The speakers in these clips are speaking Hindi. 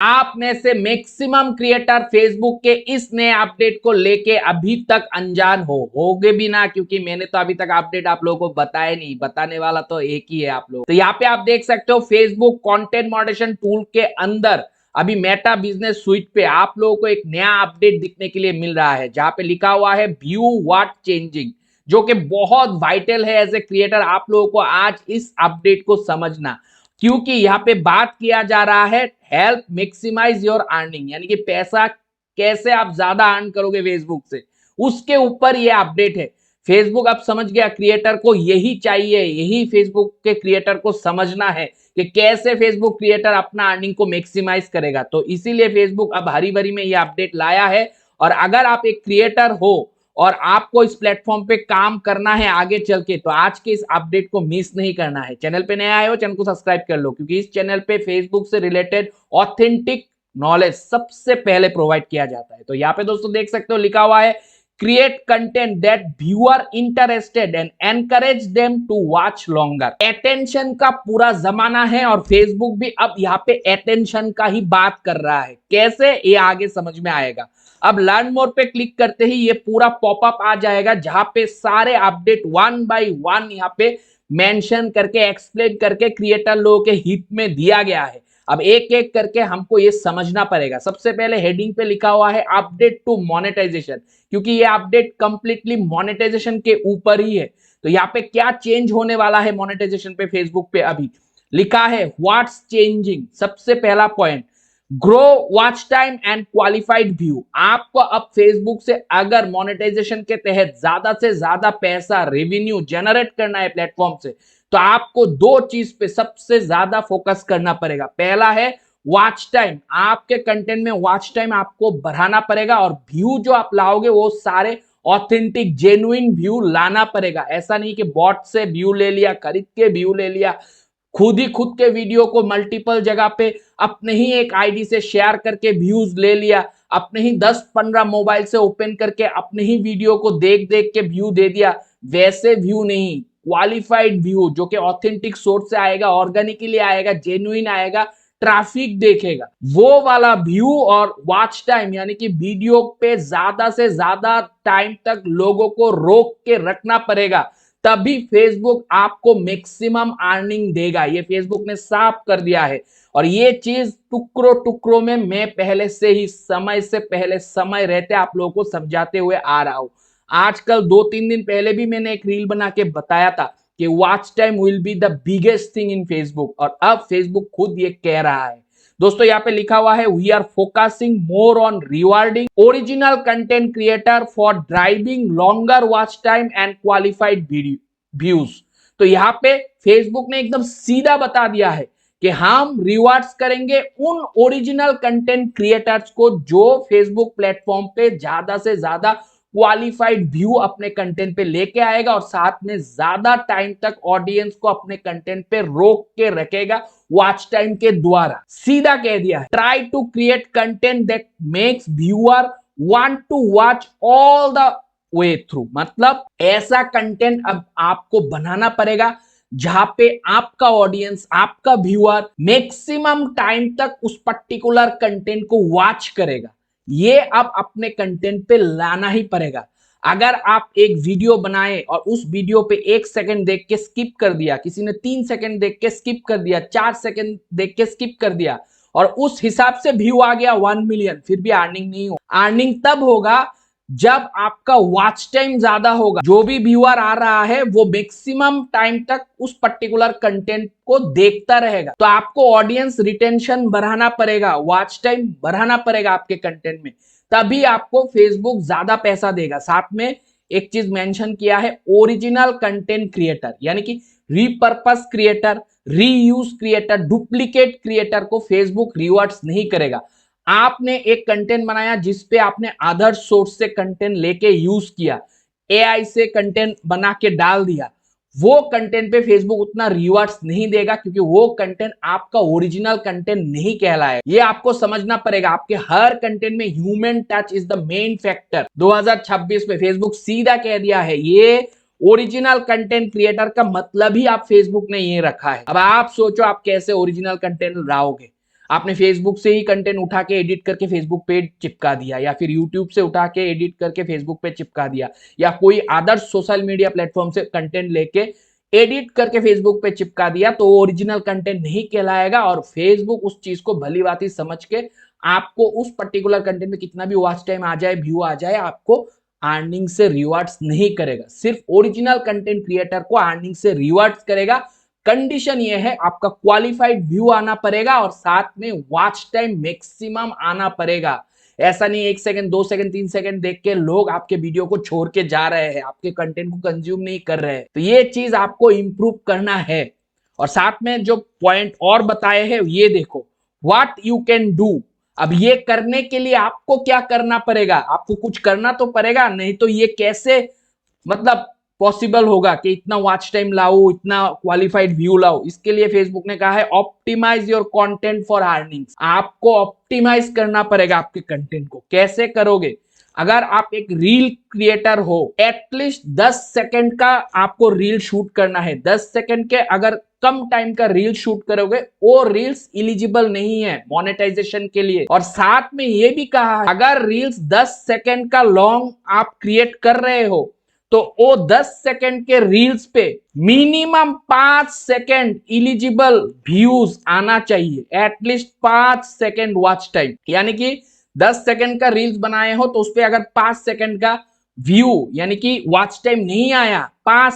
आप में से मैक्सिमम क्रिएटर फेसबुक के इस नए अपडेट को लेके अभी तक अनजान होगे भी ना, क्योंकि मैंने तो अभी तक अपडेट आप लोगों को बताया नहीं, बताने वाला तो एक ही है आप लोग। तो यहाँ पे आप देख सकते हो फेसबुक कंटेंट मॉडरेशन टूल के अंदर अभी मेटा बिजनेस स्वीट पे आप लोगों को एक नया अपडेट दिखने के लिए मिल रहा है, जहां पे लिखा हुआ है व्यू व्हाट चेंजिंग, जो कि बहुत वाइटल है एज ए क्रिएटर आप लोगों को आज इस अपडेट को समझना, क्योंकि यहाँ पे बात किया जा रहा है हेल्प मैक्सिमाइज योर अर्निंग, यानी कि पैसा कैसे आप ज्यादा अर्न करोगे फेसबुक से, उसके ऊपर ये अपडेट है। फेसबुक अब समझ गया क्रिएटर को यही चाहिए, यही फेसबुक के क्रिएटर को समझना है कि कैसे फेसबुक क्रिएटर अपना अर्निंग को मैक्सिमाइज करेगा। तो इसीलिए फेसबुक अब हरी भरी में ये अपडेट लाया है। और अगर आप एक क्रिएटर हो और आपको इस प्लेटफॉर्म पे काम करना है आगे चल के, तो आज के इस अपडेट को मिस नहीं करना है। चैनल पे नया आए हो, चैनल को सब्सक्राइब कर लो, क्योंकि इस चैनल पे फेसबुक से रिलेटेड ऑथेंटिक नॉलेज सबसे पहले प्रोवाइड किया जाता है। तो यहाँ पे दोस्तों देख सकते हो लिखा हुआ है create content that viewer interested and encourage them to watch longer. Attention का पूरा जमाना है और फेसबुक भी अब यहाँ पे अटेंशन का ही बात कर रहा है। कैसे, ये आगे समझ में आएगा। अब लर्न मोर पे क्लिक करते ही ये पूरा पॉपअप आ जाएगा, जहां पे सारे अपडेट वन बाय वन यहाँ पे मेंशन करके एक्सप्लेन करके क्रिएटर लोगों के हित में दिया गया है। अब एक एक करके हमको ये समझना पड़ेगा। सबसे पहले हेडिंग पे लिखा हुआ है अपडेट टू मोनेटाइजेशन, क्योंकि ये अपडेट कंप्लीटली मोनेटाइजेशन के ऊपर ही है। तो यहाँ पे क्या चेंज होने वाला है मोनेटाइजेशन पे फेसबुक पे, अभी लिखा है व्हाट्स चेंजिंग। सबसे पहला point, grow watch time and qualified view. आपको अब फेसबुक से अगर मोनेटाइजेशन के तहत ज्यादा से ज्यादा पैसा रेवेन्यू जनरेट करना है प्लेटफॉर्म से, तो आपको दो चीज पे सबसे ज्यादा फोकस करना पड़ेगा। पहला है वॉच टाइम, आपके कंटेंट में वॉच टाइम आपको बढ़ाना पड़ेगा और व्यू जो आप लाओगे वो सारे ऑथेंटिक जेन्युइन व्यू लाना पड़ेगा। ऐसा नहीं कि बॉट से व्यू ले लिया, खरीद के व्यू ले लिया, खुद ही खुद के वीडियो को मल्टीपल जगह पे अपने ही एक आईडी से शेयर करके व्यूज ले लिया, अपने ही 10-15 मोबाइल से ओपन करके अपने ही वीडियो को देख देख के व्यू दे दिया। वैसे व्यू नहीं, क्वालिफाइड व्यू जो कि ऑथेंटिक सोर्स से आएगा, ऑर्गेनिकली आएगा, जेन्युइन आएगा, ट्रैफिक देखेगा, वो वाला व्यू और वॉच टाइम, यानी कि वीडियो पे ज्यादा से ज्यादा टाइम तक लोगों को रोक के रखना पड़ेगा, तभी फेसबुक आपको मैक्सिमम अर्निंग देगा। ये फेसबुक ने साफ कर दिया है। और ये चीज टुकड़ों टुकड़ों में मैं पहले से ही समय रहते आप लोगों को समझाते हुए आ रहा हूं। आजकल 2-3 दिन पहले भी मैंने एक रील बना के बताया था कि watch time will be the biggest thing in Facebook, और अब फेसबुक खुद ये कह रहा है। दोस्तों यहाँ पे लिखा हुआ है we are focusing more on rewarding original content creator for driving longer watch time and qualified views. तो यहाँ पे फेसबुक ने एकदम सीधा बता दिया है कि हम रिवार्ड्स करेंगे उन ओरिजिनल कंटेंट क्रिएटर्स को जो फेसबुक प्लेटफॉर्म पे ज्यादा से ज्यादा क्वालिफाइड व्यू अपने कंटेंट पे लेके आएगा और साथ में ज्यादा टाइम तक ऑडियंस को अपने कंटेंट पे रोक के रखेगा वॉच टाइम के द्वारा। सीधा कह दिया है try to create content that makes viewer want to watch all the way through. मतलब ऐसा कंटेंट अब आपको बनाना पड़ेगा जहां पे आपका ऑडियंस, आपका व्यूअर मैक्सिमम टाइम तक उस पर्टिकुलर कंटेंट को वॉच करेगा। ये अब अपने कंटेंट पे लाना ही पड़ेगा। अगर आप एक वीडियो बनाए और उस वीडियो पे 1 सेकंड देख के स्किप कर दिया, किसी ने 3 सेकंड देख के स्किप कर दिया, 4 सेकंड देख के स्किप कर दिया, और उस हिसाब से व्यू आ गया 1 मिलियन, फिर भी अर्निंग नहीं हो। अर्निंग तब होगा जब आपका वॉच टाइम ज्यादा होगा, जो भी व्यूअर आ रहा है वो मैक्सिमम टाइम तक उस पर्टिकुलर कंटेंट को देखता रहेगा। तो आपको ऑडियंस रिटेंशन बढ़ाना पड़ेगा, वॉच टाइम बढ़ाना पड़ेगा आपके कंटेंट में, तभी आपको फेसबुक ज्यादा पैसा देगा। साथ में एक चीज मेंशन किया है ओरिजिनल कंटेंट क्रिएटर, यानी कि repurpose creator, reuse creator, duplicate creator को फेसबुक रिवॉर्ड्स नहीं करेगा। आपने एक कंटेंट बनाया जिसपे आपने अदर सोर्स से कंटेंट लेके यूज किया, एआई से कंटेंट बना के डाल दिया, वो कंटेंट पे फेसबुक उतना रिवॉर्ड्स नहीं देगा, क्योंकि वो कंटेंट आपका ओरिजिनल कंटेंट नहीं कहलाएगा। ये आपको समझना पड़ेगा। आपके हर कंटेंट में human touch is the main factor. 2026 में फेसबुक सीधा कह दिया है ये ओरिजिनल कंटेंट क्रिएटर का मतलब ही आप फेसबुक ने ये रखा है। अब आप सोचो आप कैसे ओरिजिनल कंटेंट लाओगे। आपने फेसबुक से ही कंटेंट उठा के एडिट करके फेसबुक पे चिपका दिया, या फिर यूट्यूब से उठा के एडिट करके फेसबुक पे चिपका दिया, या कोई अदर सोशल मीडिया प्लेटफॉर्म से कंटेंट लेके एडिट करके फेसबुक पे चिपका दिया, तो ओरिजिनल कंटेंट नहीं कहलाएगा। और फेसबुक उस चीज को भली भांति समझ के आपको उस पर्टिकुलर कंटेंट में कितना भी वॉच टाइम आ जाए, व्यू आ जाए, आपको अर्निंग से रिवार्ड्स नहीं करेगा। सिर्फ ओरिजिनल कंटेंट क्रिएटर को अर्निंग से रिवार्ड्स करेगा। कंडीशन ये है, आपका क्वालिफाइड व्यू आना पड़ेगा और साथ में वॉच टाइम मैक्सिमम आना पड़ेगा। ऐसा नहीं 1 सेकंड 2 सेकंड 3 सेकंड देख के लोग आपके वीडियो को छोड़ के जा रहे हैं, आपके कंटेंट को कंज्यूम नहीं कर रहे हैं। तो ये चीज आपको इंप्रूव करना है। और साथ में जो पॉइंट और बताए हैं ये देखो, व्हाट यू कैन डू। अब ये करने के लिए आपको क्या करना पड़ेगा, आपको कुछ करना तो पड़ेगा, नहीं तो ये कैसे मतलब पॉसिबल होगा कि इतना वॉच टाइम लाओ, इतना क्वालिफाइड व्यू लाओ। इसके लिए फेसबुक ने कहा है optimize your content for earning. आपको ऑप्टिमाइज करना पड़ेगा आपके कंटेंट को। कैसे करोगे? अगर आप एक रील क्रिएटर हो, एटलीस्ट 10 सेकंड का आपको रील शूट करना है। 10 सेकंड के अगर कम टाइम का रील शूट करोगे, वो रील्स एलिजिबल नहीं है मोनेटाइजेशन के लिए। और साथ में ये भी कहा, अगर रील्स 10 सेकंड का लॉन्ग आप क्रिएट कर रहे हो, तो वो 10 सेकंड के रील्स पे मिनिमम 5 सेकंड एलिजिबल व्यूज आना चाहिए। एटलीस्ट 5 सेकंड वॉच टाइम, यानी कि 10 सेकंड का रील्स बनाए हो तो उस पे अगर 5 सेकंड का व्यू यानी कि वॉच टाइम नहीं आया, 5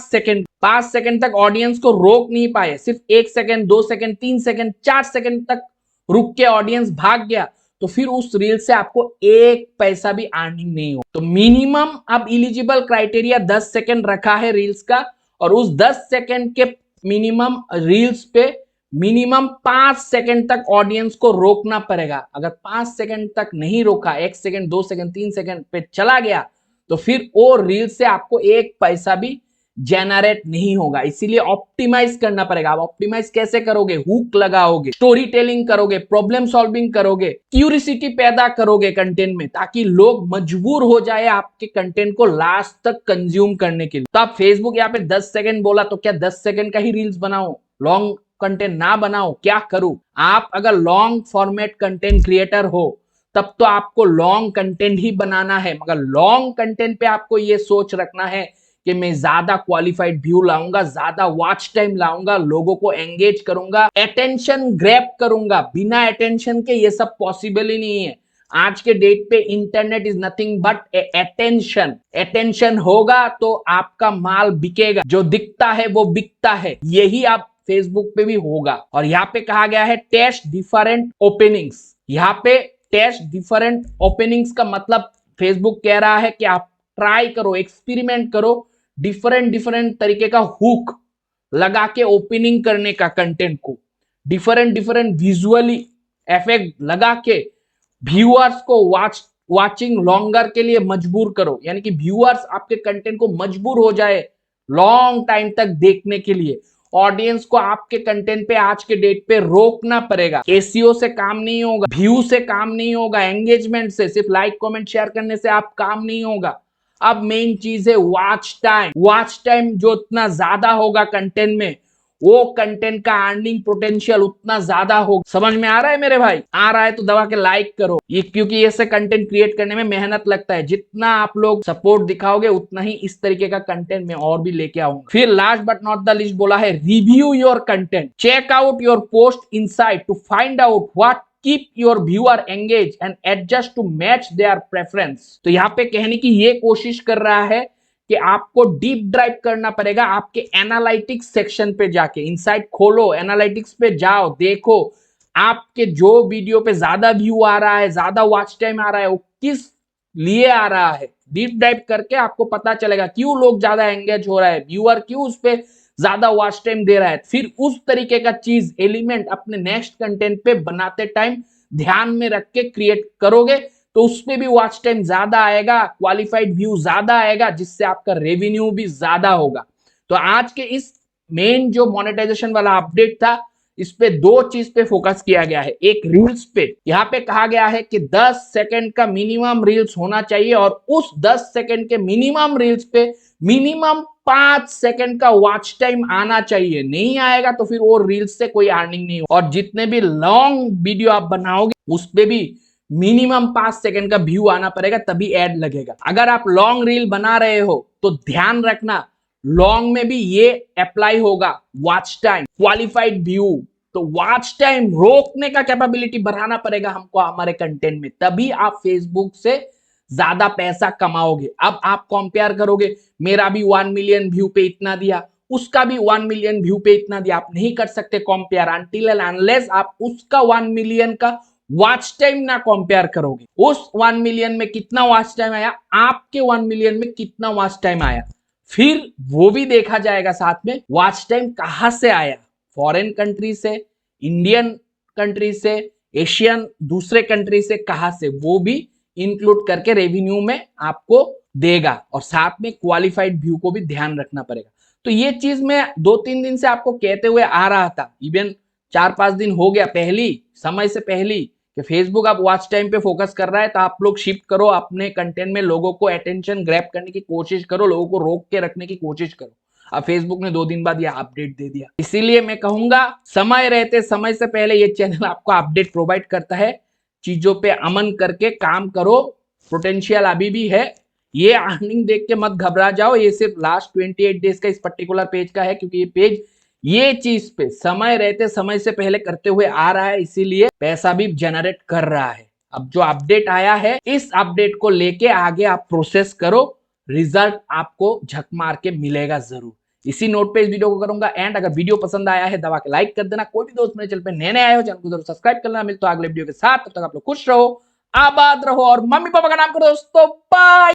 सेकंड तक ऑडियंस को रोक नहीं पाए, सिर्फ 1 सेकंड 2 सेकंड 3 सेकंड 4 सेकंड तक रुक के ऑडियंस भाग गया, तो फिर उस रील से आपको 1 पैसा भी अर्निंग नहीं हो। तो मिनिमम अब एलिजिबल क्राइटेरिया 10 सेकंड रखा है रील्स का, और उस 10 सेकंड के मिनिमम रील्स पे मिनिमम 5 सेकंड तक ऑडियंस को रोकना पड़ेगा। अगर 5 सेकंड तक नहीं रोका, 1 सेकंड 2 सेकंड 3 सेकंड पे चला गया, तो फिर वो रील से आपको 1 पैसा भी जनरेट नहीं होगा। इसीलिए ऑप्टिमाइज करना पड़ेगा। आप ऑप्टिमाइज कैसे करोगे? हुक लगाओगे, स्टोरी टेलिंग करोगे, प्रॉब्लम सॉल्विंग करोगे, क्यूरियोसिटी पैदा करोगे कंटेंट में, ताकि लोग मजबूर हो जाए आपके कंटेंट को लास्ट तक कंज्यूम करने के लिए। तो आप फेसबुक यहाँ पे 10 सेकंड बोला, तो क्या 10 सेकंड का ही रील्स बनाओ, लॉन्ग कंटेंट ना बनाओ? क्या करूं? आप अगर लॉन्ग फॉर्मेट कंटेंट क्रिएटर हो, तब तो आपको लॉन्ग कंटेंट ही बनाना है। मगर लॉन्ग कंटेंट पे आपको ये सोच रखना है कि मैं ज्यादा क्वालिफाइड व्यू लाऊंगा, ज्यादा वॉच टाइम लाऊंगा, लोगों को एंगेज करूंगा, अटेंशन ग्रैब करूंगा। बिना अटेंशन के ये सब पॉसिबल ही नहीं है। आज के डेट पे internet is nothing but attention. Attention होगा तो आपका माल बिकेगा, जो दिखता है वो बिकता है। यही आप फेसबुक पे भी होगा। और यहाँ पे कहा गया है टेस्ट डिफरेंट ओपनिंग्स। यहाँ पे टेस्ट डिफरेंट ओपनिंग्स का मतलब फेसबुक कह रहा है कि आप ट्राई करो, एक्सपेरिमेंट करो, डिफरेंट तरीके का हुक लगा के ओपनिंग करने का कंटेंट को, डिफरेंट विजुअली इफेक्ट लगा के व्यूअर्स को वाचिंग लॉन्गर के लिए मजबूर करो। यानी कि व्यूअर्स आपके कंटेंट को मजबूर हो जाए लॉन्ग टाइम तक देखने के लिए। ऑडियंस को आपके कंटेंट पे आज के डेट पे रोकना पड़ेगा। एसईओ से काम नहीं होगा, व्यू से काम नहीं होगा, एंगेजमेंट से, सिर्फ लाइक कमेंट शेयर करने से आप काम नहीं होगा। अब मेन चीज है वॉच टाइम। वॉच टाइम जो उतना ज्यादा होगा कंटेंट में, वो कंटेंट का अर्निंग पोटेंशियल उतना ज्यादा होगा। समझ में आ रहा है मेरे भाई? आ रहा है तो दबा के लाइक करो। ये क्योंकि ऐसे कंटेंट क्रिएट करने में मेहनत लगता है। जितना आप लोग सपोर्ट दिखाओगे उतना ही इस तरीके का कंटेंट मैं और भी लेके आऊंगा। फिर last but not the list बोला है review your content, check out your post inside to find out what keep your viewer engaged and adjust to match their preference। तो यहाँ पे कहने की ये कोशिश कर रहा है कि आपको डीप ड्राइव करना पड़ेगा आपके एनालिटिक्स सेक्शन पे जाके। इनसाइट खोलो, एनालिटिक्स पे जाओ, देखो आपके जो वीडियो पे ज्यादा व्यू आ रहा है, ज्यादा वॉच टाइम आ रहा है, वो किस लिए आ रहा है। डीप ड्राइव करके आपको पता चलेगा क्यों लोग ज्यादा एंगेज हो रहा है, व्यूअर क्यों उस पे ज्यादा वॉच टाइम दे रहा है। फिर उस तरीके का चीज एलिमेंट अपने नेक्स्ट कंटेंट पे बनाते टाइम ध्यान में रख के क्रिएट करोगे, तो उसपे भी वॉच टाइम ज्यादा आएगा, क्वालिफाइड व्यू ज्यादा आएगा, जिससे आपका रेवेन्यू भी ज्यादा होगा। तो आज के इस मेन जो मोनेटाइजेशन वाला अपडेट था, इस पे 2 चीज पे फोकस किया गया है। एक रील्स पे, यहाँ पे कहा गया है कि 10 सेकंड का मिनिमम रील्स होना चाहिए, और उस 10 सेकंड के मिनिमम रील्स पे मिनिमम 5 सेकंड का वॉच टाइम आना चाहिए, नहीं आएगा तो फिर वो रील्स से कोई अर्निंग नहीं हो। और जितने भी लॉन्ग वीडियो आप बनाओगे उस पे भी मिनिमम 5 सेकंड का व्यू आना पड़ेगा, तभी ऐड लगेगा। अगर आप लॉन्ग रील बना रहे हो तो ध्यान रखना लॉन्ग में भी ये अप्लाई होगा, वॉच टाइम, क्वालिफाइड व्यू। तो वॉच टाइम रोकने का कैपेबिलिटी बढ़ाना पड़ेगा हमको हमारे कंटेंट में, तभी आप फेसबुक से ज्यादा पैसा कमाओगे। अब आप कंपेयर करोगे, मेरा भी 1 मिलियन व्यू पे इतना दिया, उसका भी 1 मिलियन व्यू पे इतना दिया, आप नहीं कर सकते कंपेयर अनटिल एंड अनलेस आप उसका 1 मिलियन का वॉच टाइम ना कंपेयर करोगे। उस 1 मिलियन में कितना वॉच टाइम आया, आपके 1 मिलियन में कितना वॉच टाइम आया, फिर वो भी देखा जाएगा साथ में। वॉच टाइम कहां से आया, फॉरेन कंट्री से, इंडियन कंट्री से, एशियन दूसरे कंट्री से, कहां से, वो भी इंक्लूड करके रेवेन्यू में आपको देगा। और साथ में क्वालिफाइड व्यू को भी ध्यान रखना पड़ेगा। तो ये चीज मैं 2-3 दिन से आपको कहते हुए आ रहा था, इवन 4-5 दिन हो गया पहली, समय से पहली, कि फेसबुक आप वॉच टाइम पे फोकस कर रहा है तो आप लोग शिफ्ट करो अपने कंटेंट में, लोगों को अटेंशन ग्रैब करने की कोशिश करो, लोगों को रोक के रखने की कोशिश करो। अब फेसबुक ने 2 दिन बाद यह अपडेट दे दिया। इसीलिए मैं कहूंगा समय रहते, समय से पहले ये चैनल आपको अपडेट प्रोवाइड करता है, चीजों पे अमन करके काम करो, पोटेंशियल अभी भी है। ये अर्निंग देख के मत घबरा जाओ, ये सिर्फ लास्ट 28 डेज का इस पर्टिकुलर पेज का है, क्योंकि ये पेज ये चीज पे समय रहते, समय से पहले करते हुए आ रहा है, इसीलिए पैसा भी जनरेट कर रहा है। अब जो अपडेट आया है, इस अपडेट को लेके आगे आप प्रोसेस करो, रिजल्ट आपको झक मार के मिलेगा जरूर। इसी नोट पे इस वीडियो को करूंगा एंड। अगर वीडियो पसंद आया है दबा के लाइक कर देना। कोई भी दोस्त मेरे चैनल पे नए आए हो, चैनल को जरूर सब्सक्राइब करना। मिलता है अगले वीडियो के साथ, तब तक आप लोग खुश रहो, आबाद रहो और मम्मी पापा का नाम करो दोस्तों। बाय।